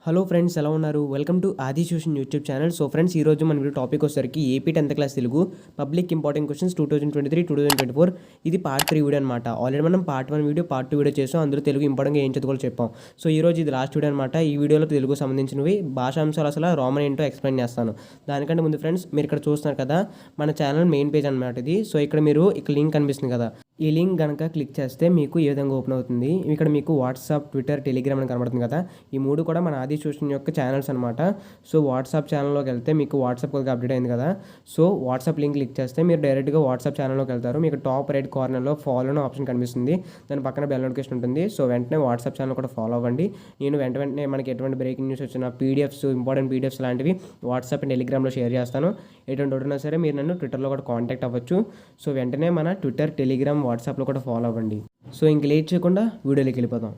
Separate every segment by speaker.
Speaker 1: Hello friends, ఎలా ఉన్నారు? Welcome to ఆది tuition YouTube channel. So friends, ఈరోజు మన వీడియో టాపిక్ వచ్చేసరికి AP 10th class Telugu public important questions 2023-2024. ఇది పార్ట్ 3 వీడియో అనమాట. ఆల్రెడీ మనం పార్ట్ 1 వీడియో, పార్ట్ 2 వీడియో చేసాం. అందులో తెలుగు ఇంపార్టెంట్గా ఏం చదువుకోవాలో చెప్పాం. సో ఈరోజు ఇది లాస్ట్ వీడియో అనమాట. ఈ వీడియోలో తెలుగు సంబంధించినవి భాషాంశాలు అసలు రోమన్ ఏంటో ఎక్స్ప్లెయిన్ చేస్తాను. దానికంటే ముందు ఫ్రెండ్స్, మీరు ఇక్కడ చూస్తున్నారు కదా, మన ఛానల్ మెయిన్ పేజ్ అనమాట ఇది. సో ఇక్కడ లింక్ కనిపిస్తుంది కదా, ఈ లింక్ కనుక క్లిక్ చేస్తే మీకు ఏ విధంగా ఓపెన్ అవుతుంది. ఇక్కడ మీకు వాట్సాప్, ట్విట్టర్, టెలిగ్రామ్ అని కనబడుతుంది కదా. ఈ మూడు కూడా మన ఆది ట్యూషన్ యొక్క ఛానల్స్ అనమాట. సో వాట్సాప్ ఛానల్లోకి వెళ్తే మీకు వాట్సాప్ కొద్దిగా అప్డేట్ అయింది కదా. సో వాట్సాప్ లింక్ క్లిక్ చేస్తే మీరు డైరెక్ట్గా వాట్సాప్ ఛానల్లోకి వెళ్తారు. మీకు టాప్ రైట్ కార్నర్లో ఫాలో అనే ఆప్షన్ కనిపిస్తుంది. దాని పక్కన బెల్ నోటిఫికేషన్ ఉంటుంది. సో వెంటనే వాట్సాప్ ఛానల్ కూడా ఫాలో అవ్వండి. నేను వెంటనే మనకి ఎటువంటి బ్రేకింగ్ న్యూస్ వచ్చిన పీడిఎఫ్స్, ఇంపార్టెంట్ పీడిఎఫ్స్ లాంటివి వాట్సాప్ అండ్ టెలిగ్రామ్లో షేర్ చేస్తాను. ఎటువంటి ఉన్నా సరే మీరు నన్ను ట్విట్టర్లో కూడా కాంటాక్ట్ అవ్వచ్చు. సో వెంటనే మన ట్విట్టర్, టెలిగ్రామ్, వాట్సాప్లో కూడా ఫాలో అవ్వండి. సో ఇంక లేట్ చేయకుండా వీడియోలోకి వెళ్ళిపోదాం.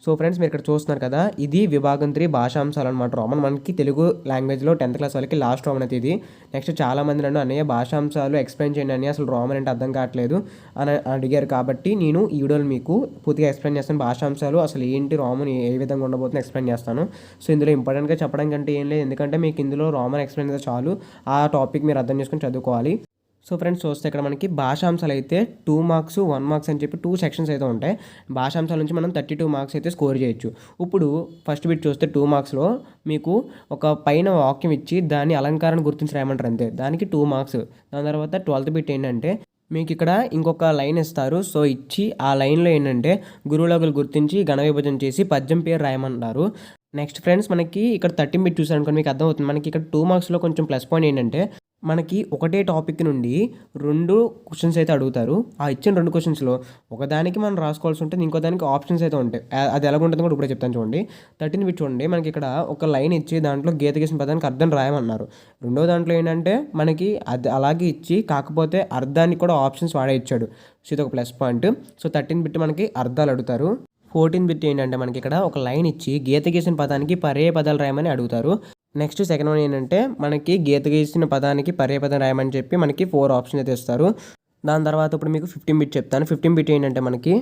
Speaker 1: సో ఫ్రెండ్స్, మీరు ఇక్కడ చూస్తున్నారు కదా, ఇది విభాగం 3 భాషాంశాలు అనమాట. రోమన్ మనకి తెలుగు లాంగ్వేజ్లో 10th క్లాస్ వాళ్ళకి లాస్ట్ రోమన్ అయితే ఇది. నెక్స్ట్ చాలామంది నన్ను అన్నయ్య భాషాంశాలు ఎక్స్ప్లెయిన్ చేయండి అని, అసలు రోమన్ అంటే అర్థం కావట్లేదు అని అడిగారు. కాబట్టి నేను ఈ వీడియోలో మీకు పూర్తిగా ఎక్స్ప్లెయిన్ చేస్తాను. భాషాంశాలు అసలు ఏంటి, రోమన్ ఏ విధంగా ఉండబోతుందో ఎక్స్ప్లెయిన్ చేస్తాను. సో ఇందులో ఇంపార్టెంట్గా చెప్పడం కంటే ఏం లేదు, ఎందుకంటే మీకు ఇందులో రోమన్ ఎక్స్ప్లెయిన్ అయితే చాలు. ఆ టాపిక్ మీరు అర్థం చేసుకొని చదువుకోవాలి. సో ఫ్రెండ్స్, చూస్తే ఇక్కడ మనకి భాషాంశాలు అయితే 2 మార్క్స్, 1 మార్క్స్ అని చెప్పి 2 సెక్షన్స్ అయితే ఉంటాయి. భాషాంశాల నుంచి మనం 32 మార్క్స్ అయితే స్కోర్ చేయొచ్చు. ఇప్పుడు ఫస్ట్ బిట్ చూస్తే 2 మార్క్స్లో మీకు ఒక పైన వాక్యం ఇచ్చి దాని అలంకారాన్ని గుర్తించి రాయమంటారు అంతే. దానికి 2 మార్క్స్. దాని తర్వాత 12th బిట్ ఏంటంటే మీకు ఇక్కడ ఇంకొక లైన్ ఇస్తారు. సో ఇచ్చి ఆ లైన్లో ఏంటంటే గురువులగులు గుర్తించి ఘన విభజన చేసి పద్యం పేరు రాయమంటారు. నెక్స్ట్ ఫ్రెండ్స్, మనకి ఇక్కడ 13 బిట్ చూసారనుకోండి, మీకు అర్థమవుతుంది. మనకి ఇక్కడ 2 మార్క్స్లో కొంచెం ప్లస్ పాయింట్ ఏంటంటే మనకి ఒకటే టాపిక్ నుండి 2 క్వశ్చన్స్ అయితే అడుగుతారు. ఆ ఇచ్చిన 2 క్వశ్చన్స్లో ఒకదానికి మనం రాసుకోవాల్సి ఉంటుంది, ఇంకో దానికి ఆప్షన్స్ అయితే ఉంటాయి. అది ఎలా ఉంటుందో కూడా ఇప్పుడే చెప్తాను చూడండి. 13 బిట్ చూడండి, మనకి ఇక్కడ ఒక లైన్ ఇచ్చి దాంట్లో గీత గీసిన పదానికి అర్థం రాయమన్నారు. రెండో దాంట్లో ఏంటంటే మనకి అది అలాగే ఇచ్చి కాకపోతే అర్థానికి కూడా ఆప్షన్స్ వాడే ఇచ్చాడు. సో ఇది ఒక ప్లస్ పాయింట్. సో 13 బిట్ మనకి అర్థాలు అడుగుతారు. 14 బిట్ ఏంటంటే మనకి ఇక్కడ ఒక లైన్ ఇచ్చి గీత గీసిన పదానికి పర్యాయ పదాలు రాయమని అడుగుతారు. నెక్స్ట్ సెకండ్ వన్ ఏంటంటే మనకి గీత గీసిన పదానికి పర్యాయపదం రాయమని చెప్పి మనకి 4 ఆప్షన్ అయితే ఇస్తారు. దాని తర్వాత ఇప్పుడు మీకు 15 బిట్ చెప్తాను. 15 బిట్ ఏంటంటే మనకి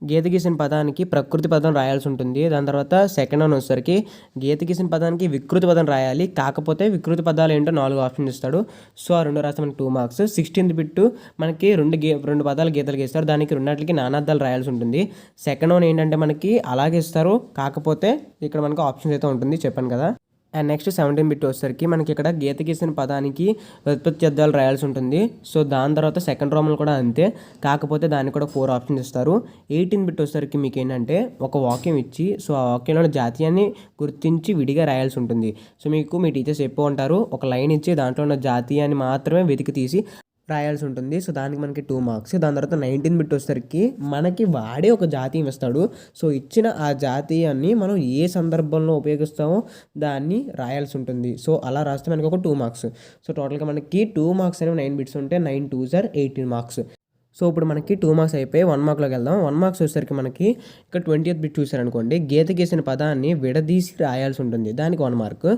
Speaker 1: గీత గీసిన పదానికి ప్రకృతి పదం రాయాల్సి ఉంటుంది. దాని తర్వాత సెకండ్ వన్ వచ్చేసరికి గీత గీసిన పదానికి వికృతి పదం రాయాలి. కాకపోతే వికృతి పదాలు ఏంటో 4 ఆప్షన్ ఇస్తాడు. సో ఆ 2 రాస్తే మనకి 2 మార్క్స్. 16th బిట్ మనకి 2 పదాలు గీతలు గీస్తారు. దానికి రెండాటికి నానార్థాలు రాయాల్సి ఉంటుంది. సెకండ్ వన్ ఏంటంటే మనకి అలాగే ఇస్తారు, కాకపోతే ఇక్కడ మనకి ఆప్షన్స్ అయితే ఉంటుంది, చెప్పాను కదా. అండ్ నెక్స్ట్ 17 బిట్ వచ్చేసరికి మనకి ఇక్కడ గీత గీసిన పదానికి వ్యుత్పత్తి అర్థాలు రాయాల్సి ఉంటుంది. సో దాని తర్వాత సెకండ్ రోమన్ కూడా అంతే, కాకపోతే దానికి కూడా 4 ఆప్షన్స్ ఇస్తారు. 18 బిట్ వచ్చేసరికి మీకు ఏంటంటే ఒక వాక్యం ఇచ్చి సో ఆ వాక్యంలో జాతీయాన్ని గుర్తించి విడిగా రాయాల్సి ఉంటుంది. సో మీకు మీ టీచర్స్ చెప్పు ఉంటారు, ఒక లైన్ ఇచ్చి దాంట్లో ఉన్న జాతీయాన్ని మాత్రమే వెతికి తీసి రాయాల్సి ఉంటుంది. సో దానికి మనకి 2 మార్క్స్. దాని తర్వాత 19 బిట్ వచ్చేసరికి మనకి వాడే ఒక జాతీయం ఇస్తాడు. సో ఇచ్చిన ఆ జాతీయాన్ని మనం ఏ సందర్భంలో ఉపయోగిస్తామో దాన్ని రాయాల్సి ఉంటుంది. సో అలా రాస్తే మనకి ఒక 2 మార్క్స్. సో టోటల్గా మనకి 2 మార్క్స్ అనేవి 9 బిట్స్ ఉంటే 9 2s are 18 మార్క్స్. సో ఇప్పుడు మనకి 2 మార్క్స్ అయిపోయి 1 మార్క్లోకి వెళ్దాం. 1 మార్క్స్ వచ్చేసరికి మనకి ఇక్కడ 20th బిట్ చూసారనుకోండి, గీత గీసిన పదాన్ని విడదీసి రాయాల్సి ఉంటుంది. దానికి 1 మార్క్.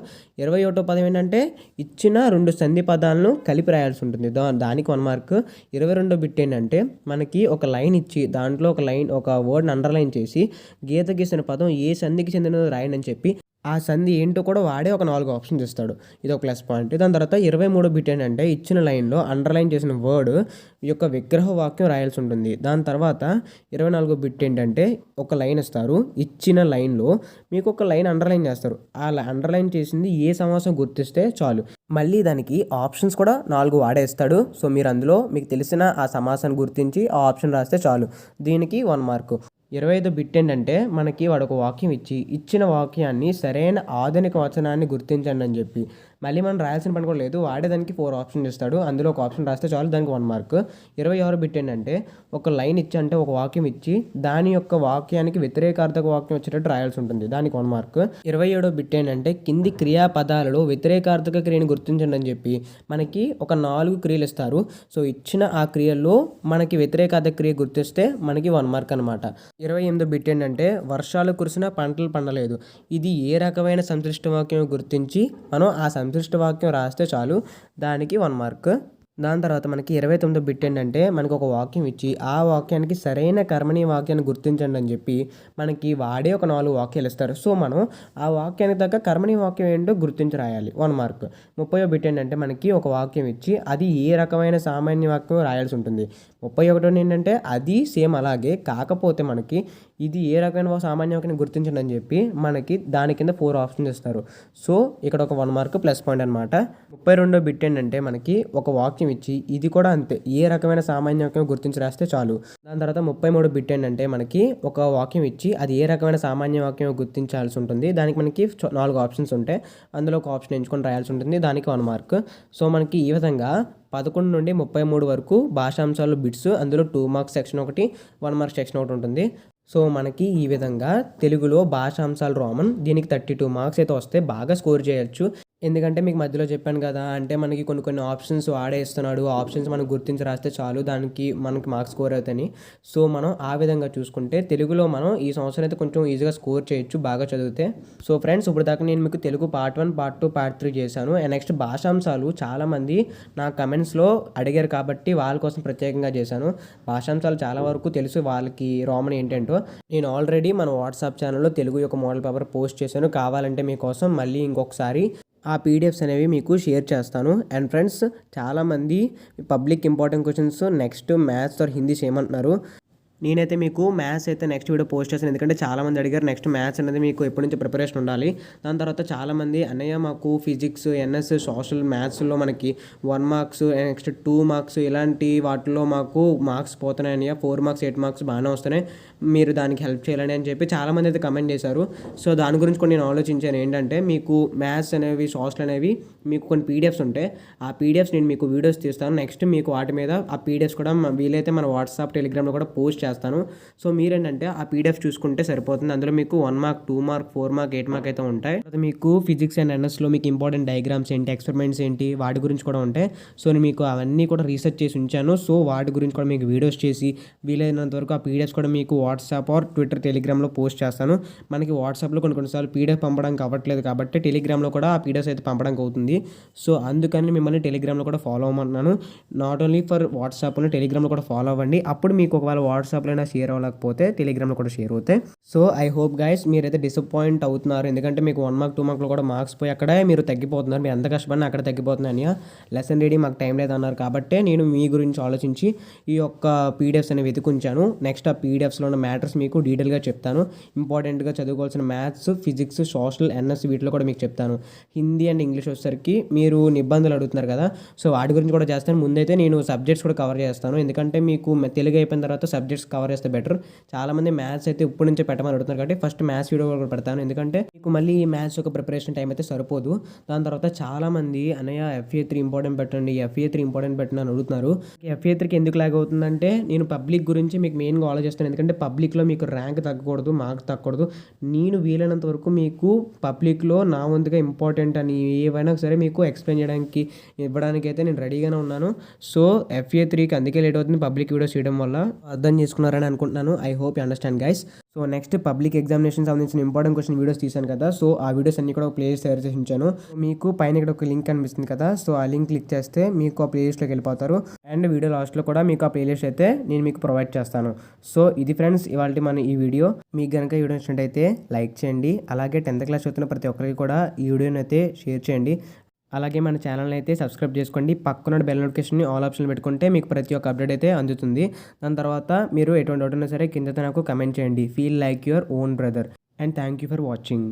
Speaker 1: 21వ పదం ఏంటంటే ఇచ్చిన 2 సంధి పదాలను కలిపి రాయాల్సి ఉంటుంది. దానికి 1 మార్క్. 22వ బిట్ ఏంటంటే మనకి ఒక లైన్ ఇచ్చి దాంట్లో ఒక వర్డ్ని అండర్లైన్ చేసి గీత గీసిన పదం ఏ సంధికి చెందినదో రాయండి అని చెప్పి ఆ సంధి ఏంటో కూడా వాడే ఒక 4 ఆప్షన్స్ ఇస్తాడు. ఇది ఒక ప్లస్ పాయింట్. దాని తర్వాత 23వ బిట్ ఏంటంటే ఇచ్చిన లైన్లో అండర్లైన్ చేసిన వర్డ్ యొక్క విగ్రహ వాక్యం రాయాల్సి ఉంటుంది. దాని తర్వాత 24వ బిట్ ఏంటంటే ఒక లైన్ ఇస్తారు. ఇచ్చిన లైన్లో మీకు ఒక లైన్ అండర్లైన్ చేస్తారు. ఆ అండర్లైన్ చేసింది ఏ సమాసం గుర్తిస్తే చాలు. మళ్ళీ దానికి ఆప్షన్స్ కూడా 4 వాడేస్తాడు. సో మీరు అందులో మీకు తెలిసిన ఆ సమాసాన్ని గుర్తించి ఆ ఆప్షన్ రాస్తే చాలు. దీనికి 1 మార్కు. 25వ బిట్ ఏంటంటే మనకి వాడు ఒక వాక్యం ఇచ్చి ఇచ్చిన వాక్యాన్ని సరైన ఆధునిక వచనాన్ని గుర్తించండి అని చెప్పి మళ్ళీ మనం రాయాల్సిన పని కూడా లేదు, వాడేదానికి 4 ఆప్షన్ ఇస్తాడు. అందులో ఒక ఆప్షన్ రాస్తే చాలు, దానికి 1 మార్క్. 26వ బిట్ ఏంటంటే ఒక లైన్ ఇచ్చి అంటే ఒక వాక్యం ఇచ్చి దాని యొక్క వాక్యానికి వ్యతిరేకార్థక వాక్యం వచ్చేటట్టు రాయాల్సి ఉంటుంది. దానికి 1 మార్క్. 27వ బిట్ ఏంటంటే కింది క్రియాపదాలలో వ్యతిరేకార్థక క్రియను గుర్తించండి అని చెప్పి మనకి ఒక 4 క్రియలు ఇస్తారు. సో ఇచ్చిన ఆ క్రియల్లో మనకి వ్యతిరేకార్థక క్రియ గుర్తిస్తే మనకి 1 మార్క్ అనమాట. 28వ బిట్ ఏంటంటే వర్షాలు కురిసినా పంటలు పండలేదు. ఇది ఏ రకమైన సంక్లిష్ట వాక్యం గుర్తించి మనం ఆ సంక్లిష్ట వాక్యం రాస్తే చాలు, దానికి 1 మార్క్. దాని తర్వాత మనకి 29వ బిట్ ఏంటంటే మనకు ఒక వాక్యం ఇచ్చి ఆ వాక్యానికి సరైన కర్మని వాక్యాన్ని గుర్తించండి అని చెప్పి మనకి వాడే ఒక 4 వాక్యాలు ఇస్తారు. సో మనం ఆ వాక్యానికి తగ్గ కర్మని వాక్యం ఏంటో గుర్తించి రాయాలి, 1 మార్క్. 30వ బిట్ ఏంటంటే మనకి ఒక వాక్యం ఇచ్చి అది ఏ రకమైన సామాన్య వాక్యం రాయాల్సి ఉంటుంది. 31 ఏంటంటే అది సేమ్ అలాగే, కాకపోతే మనకి ఇది ఏ రకమైన సామాన్య వాక్యాన్ని గుర్తించండి అని చెప్పి మనకి దాని కింద 4 ఆప్షన్స్ ఇస్తారు. సో ఇక్కడ ఒక 1 మార్క్ ప్లస్ పాయింట్ అనమాట. 32వ బిట్ ఏంటంటే మనకి ఒక వాక్యం ఇచ్చి ఇది కూడా అంతే, ఏ రకమైన సామాన్య వాక్యం గుర్తించి రాస్తే చాలు. దాని తర్వాత 33 బిట్ ఏంటంటే మనకి ఒక వాక్యం ఇచ్చి అది ఏ రకమైన సామాన్య వాక్యం గుర్తించాల్సి ఉంటుంది. దానికి మనకి 4 ఆప్షన్స్ ఉంటాయి, అందులో ఒక ఆప్షన్ ఎంచుకొని రాయాల్సి ఉంటుంది, దానికి 1 మార్క్. సో మనకి ఈ విధంగా 11 నుండి 33 వరకు భాషాంశాలు బిట్స్, అందులో 2 మార్క్స్ సెక్షన్ ఒకటి, 1 మార్క్స్ సెక్షన్ ఒకటి ఉంటుంది. సో మనకి ఈ విధంగా తెలుగులో భాషాంశాలు రోమన్ దీనికి 32 మార్క్స్ అయితే వస్తే బాగా స్కోర్ చేయొచ్చు. ఎందుకంటే మీకు మధ్యలో చెప్పాను కదా, అంటే మనకి కొన్ని ఆప్షన్స్ వాడేస్తున్నాడు, ఆప్షన్స్ మనం గుర్తించి రాస్తే చాలు దానికి మనకి మార్క్స్ స్కోర్ అవుతాయి. సో మనం ఆ విధంగా చూసుకుంటే తెలుగులో మనం ఈ సంవత్సరం అయితే కొంచెం ఈజీగా స్కోర్ చేయొచ్చు బాగా చదివితే. సో ఫ్రెండ్స్, ఇప్పుడు దాకా నేను మీకు తెలుగు పార్ట్ 1, పార్ట్ 2, పార్ట్ 3 చేశాను. అండ్ నెక్స్ట్ భాషాంశాలు చాలామంది నా కమెంట్స్లో అడిగారు కాబట్టి వాళ్ళ కోసం ప్రత్యేకంగా చేశాను. భాషాంశాలు చాలా వరకు తెలుసు వాళ్ళకి రోమన్ ఏంటంటో. నేను ఆల్రెడీ మన వాట్సాప్ ఛానల్లో తెలుగు యొక్క మోడల్ పేపర్ పోస్ట్ చేశాను, కావాలంటే మీకోసం మళ్ళీ ఇంకొకసారి ఆ పీడిఎఫ్స్ అనేవి మీకు షేర్ చేస్తాను. అండ్ ఫ్రెండ్స్, చాలామంది public important questions next maths or Hindi చేయమంటున్నారు. నేనైతే మీకు మ్యాథ్స్ అయితే నెక్స్ట్ వీడియో పోస్ట్ చేస్తాను, ఎందుకంటే చాలామంది అడిగారు. నెక్స్ట్ మ్యాథ్స్ అనేది మీకు ఎప్పటి నుంచి ప్రిపరేషన్ ఉండాలి. దాని తర్వాత చాలామంది అన్నయ్య మాకు ఫిజిక్స్, ఎన్ఎస్, సోషల్, మ్యాథ్స్లో మనకి 1 మార్క్స్, నెక్స్ట్ 2 మార్క్స్ ఇలాంటి వాటిల్లో మాకు మార్క్స్ పోతున్నాయి అన్నయ్య, 4 మార్క్స్ 8 మార్క్స్ బాగానే వస్తున్నాయి, మీరు దానికి హెల్ప్ చేయాలని అని చెప్పి చాలామంది అయితే కమెంట్ చేశారు. సో దాని గురించి కొన్ని నేను ఆలోచించాను. ఏంటంటే మీకు మ్యాథ్స్ అనేవి, సోషల్ అనేవి మీకు కొన్ని పీడిఎఫ్స్ ఉంటాయి, ఆ పీడిఎఫ్స్ నేను మీకు వీడియోస్ తీస్తాను. నెక్స్ట్ మీకు వాటి మీద ఆ పీడిఎఫ్స్ కూడా వీలైతే మన వాట్సాప్, టెలిగ్రామ్లో కూడా పోస్ట్ చేస్తాను. సో మీరేంటంటే ఆ పీడిఎఫ్ చూసుకుంటే సరిపోతుంది. అందులో మీకు 1 మార్క్, 2 మార్క్, 4 మార్క్, 8 మార్క్ అయితే ఉంటాయి. తర్వాత మీకు ఫిజిక్స్ అండ్ ఎన్ఎస్లో మీకు ఇంపార్టెంట్ డయాగ్రామ్స్ ఏంటి, ఎక్స్పెరిమెంట్స్ ఏంటి, వాటి గురించి కూడా ఉంటాయి. సో నేను మీకు అవన్నీ కూడా రీసెర్చ్ చేసి ఉంచాను. సో వాటి గురించి కూడా మీకు వీడియోస్ చేసి వీలైనంత వరకు ఆ పీడిఎఫ్స్ కూడా మీకు వాట్సాప్ ఆర్ ట్విట్టర్, టెలిగ్రామ్లో పోస్ట్ చేస్తాను. మనకి వాట్సాప్లో కొన్నిసార్లు పీడిఎఫ్ పంపడానికి అవ్వట్లేదు కాబట్టి టెలిగ్రామ్లో కూడా ఆ పీడిఎఫ్స్ అయితే పంపడానికి అవుతుంది. సో అందుకని మిమ్మల్ని టెలిగ్రామ్లో కూడా ఫాలో అవ్వమంటున్నాను. నాట్ ఓన్లీ ఫర్ వాట్సాప్లో, టెలిగ్రామ్లో కూడా ఫాలో అవ్వండి. అప్పుడు మీకు ఒకవేళ వాట్సాప్లో షేర్ అవ్వలేకపోతే టెలిగ్రామ్లో కూడా షేర్ అవుతాయి. సో ఐ హోప్ గైస్ మీరైతే డిసప్పాయింట్ అవుతున్నారు, ఎందుకంటే మీకు 1 మార్క్, 2 మార్క్లో కూడా మార్క్స్ పోయి అక్కడే మీరు తగ్గిపోతున్నారు. మీరు ఎంత కష్టపడినా అక్కడ తగ్గిపోతున్నాయని లెసన్ రీడింగ్ మాకు టైం లేదన్నారు కాబట్టి నేను మీ గురించి ఆలోచించి ఈ యొక్క పీడిఎఫ్స్ అనేవి వెతుకుంచాను. నెక్స్ట్ ఆ పీడిఎఫ్స్లో ఉన్న మ్యాటర్స్ మీకు డీటెయిల్గా చెప్తాను. ఇంపార్టెంట్గా చదువుకోవాల్సిన మ్యాథ్స్, ఫిజిక్స్, సోషల్, ఎన్ఎస్ వీటిలో కూడా మీకు చెప్తాను. హిందీ అండ్ ఇంగ్లీష్ వచ్చేసరికి మీరు నిబంధనలు అడుగుతున్నారు కదా, సో వాటి గురించి కూడా చేస్తాను. ముందైతే నేను సబ్జెక్ట్స్ కూడా కవర్ చేస్తాను, ఎందుకంటే మీకు తెలుగు అయిపోయిన తర్వాత సబ్జెక్ట్స్ కవర్ చేస్తే బెటర్. చాలామంది మ్యాథ్స్ అయితే ఇప్పటి నుంచే పెట్టమని అడుగుతున్నారు కాబట్టి ఫస్ట్ మ్యాథ్స్ వీడియో కూడా పెడతాను, ఎందుకంటే మీకు మళ్ళీ ఈ మ్యాథ్స్ యొక్క ప్రిపరేషన్ టైం అయితే సరిపోదు. దాని తర్వాత చాలామంది అన్నయ్య FA3 ఇంపార్టెంట్ పెట్టండి, FA3 ఇంపార్టెంట్ పెట్టండి అని అడుగుతున్నారు. FA3కి ఎందుకు లాగ్ అవుతుందంటే నేను పబ్లిక్ గురించి మీకు మెయిన్గా ఆలోచిస్తాను, ఎందుకంటే పబ్లిక్లో మీకు ర్యాంక్ తగ్గకూడదు, మార్క్స్ తగ్గకూడదు. నేను వీలైనంత వరకు మీకు పబ్లిక్లో నా వంతుగా ఇంపార్టెంట్ అని ఏవైనా సరే మీకు ఎక్స్ప్లెయిన్ చేయడానికి, ఇవ్వడానికి అయితే నేను రెడీగానే ఉన్నాను. సో FA3కి అందుకే లేట్ అవుతుంది పబ్లిక్ వీడియోస్ చేయడం వల్ల, అర్థం చేసుకున్నారని అనుకుంటున్నాను. I hope you understand guys. So next public examination సంబంధించిన ఇంపార్టెంట్ క్వశ్చన్ వీడియోస్ తీశాను కదా, సో ఆ వీడియోస్ అన్ని కూడా ఒక ప్లేలిస్ట్ తయారు చేసి ఉంచాను. మీకు పైన ఇక్కడ ఒక లింక్ కనిపిస్తుంది కదా, సో ఆ లింక్ క్లిక్ చేస్తే మీకు ఆ ప్లేలిస్ట్లోకి వెళ్ళిపోతారు. అండ్ వీడియో లాస్ట్లో కూడా మీకు ఆ ప్లేలిస్ట్ అయితే నేను మీకు ప్రొవైడ్ చేస్తాను. సో ఇది ఫ్రెండ్స్ ఇవాళ మన ఈ వీడియో. మీకు కనుక ఈ వీడియో నచ్చినట్టయితే లైక్ చేయండి, అలాగే 10th క్లాస్ చదువుతున్న ప్రతి ఒక్కరికి కూడా ఈ వీడియోని అయితే షేర్ చేయండి. అలాగే మన ఛానల్ని అయితే సబ్స్క్రైబ్ చేసుకోండి, పక్కన బెల్ నోటిఫికేషన్ని ఆల్ ఆప్షన్ పెట్టుకుంటే మీకు ప్రతి ఒక్క అప్డేట్ అయితే అందుతుంది. దాని తర్వాత మీరు ఎటువంటి డౌట్ ఉన్నా సరే కింద నాకు కమెంట్ చేయండి. Feel like your own brother. And thank you for watching.